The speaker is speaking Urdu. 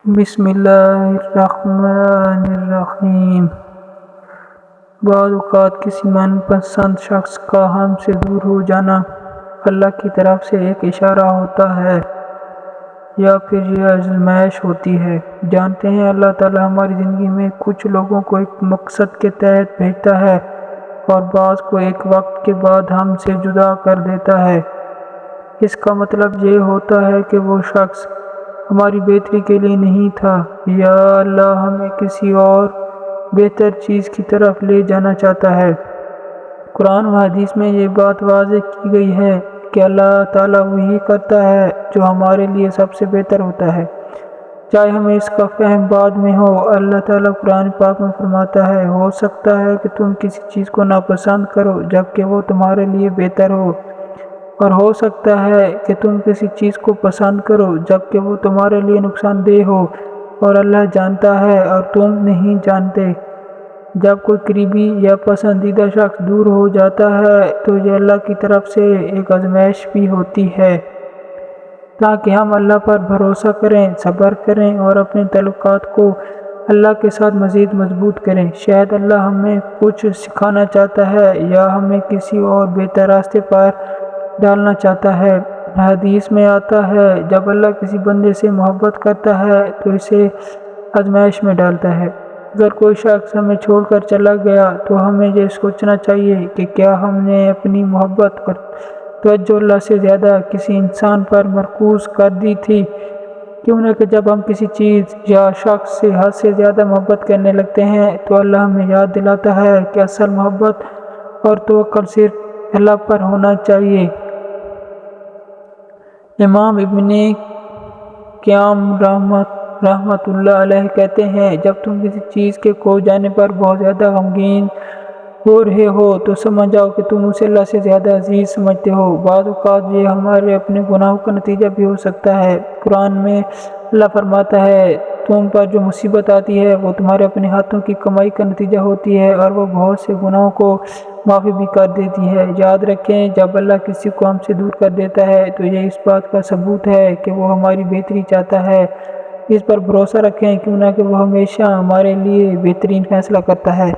بسم اللہ الرحمن الرحیم۔ بعض اوقات کسی من پسند شخص کا ہم سے دور ہو جانا اللہ کی طرف سے ایک اشارہ ہوتا ہے یا پھر یہ آزمائش ہوتی ہے۔ جانتے ہیں اللہ تعالیٰ ہماری زندگی میں کچھ لوگوں کو ایک مقصد کے تحت بھیجتا ہے اور بعض کو ایک وقت کے بعد ہم سے جدا کر دیتا ہے۔ اس کا مطلب یہ ہوتا ہے کہ وہ شخص ہماری بہتری کے لیے نہیں تھا، یا اللہ ہمیں کسی اور بہتر چیز کی طرف لے جانا چاہتا ہے۔ قرآن و حدیث میں یہ بات واضح کی گئی ہے کہ اللہ تعالیٰ وہی کرتا ہے جو ہمارے لیے سب سے بہتر ہوتا ہے، چاہے ہمیں اس کا فہم بعد میں ہو۔ اللہ تعالیٰ قرآن پاک میں فرماتا ہے، ہو سکتا ہے کہ تم کسی چیز کو ناپسند کرو جبکہ وہ تمہارے لیے بہتر ہو، اور ہو سکتا ہے کہ تم کسی چیز کو پسند کرو جبکہ وہ تمہارے لیے نقصان دہ ہو، اور اللہ جانتا ہے اور تم نہیں جانتے۔ جب کوئی قریبی یا پسندیدہ شخص دور ہو جاتا ہے تو یہ اللہ کی طرف سے ایک آزمائش بھی ہوتی ہے تاکہ ہم اللہ پر بھروسہ کریں، صبر کریں اور اپنے تعلقات کو اللہ کے ساتھ مزید مضبوط کریں۔ شاید اللہ ہمیں کچھ سکھانا چاہتا ہے یا ہمیں کسی اور بہتر راستے پر ڈالنا چاہتا ہے۔ حدیث میں آتا ہے، جب اللہ کسی بندے سے محبت کرتا ہے تو اسے آزمائش میں ڈالتا ہے۔ اگر کوئی شخص ہمیں چھوڑ کر چلا گیا تو ہمیں یہ سوچنا چاہیے کہ کیا ہم نے اپنی محبت اور توجہ اللہ سے زیادہ کسی انسان پر مرکوز کر دی تھی۔ کیوں نہ کہ جب ہم کسی چیز یا شخص سے حد سے زیادہ محبت کرنے لگتے ہیں تو اللہ ہمیں یاد دلاتا ہے کہ اصل محبت اور توکل صرف اللہ پر ہونا چاہیے۔ امام ابن قیم رحمۃ اللہ علیہ کہتے ہیں، جب تم کسی چیز کے کھو جانے پر بہت زیادہ غمگین ہو رہے ہو تو سمجھ جاؤ کہ تم اسے اللہ سے زیادہ عزیز سمجھتے ہو۔ بعض اوقات یہ ہمارے اپنے گناہوں کا نتیجہ بھی ہو سکتا ہے۔ قرآن میں اللہ فرماتا ہے، تم پر جو مصیبت آتی ہے وہ تمہارے اپنے ہاتھوں کی کمائی کا نتیجہ ہوتی ہے، اور وہ بہت سے گناہوں کو معاف بھی کر دیتی ہے۔ یاد رکھیں، جب اللہ کسی کو ہم سے دور کر دیتا ہے تو یہ اس بات کا ثبوت ہے کہ وہ ہماری بہتری چاہتا ہے۔ اس پر بھروسہ رکھیں، کیوں نہ کہ وہ ہمیشہ ہمارے لیے بہترین فیصلہ کرتا ہے۔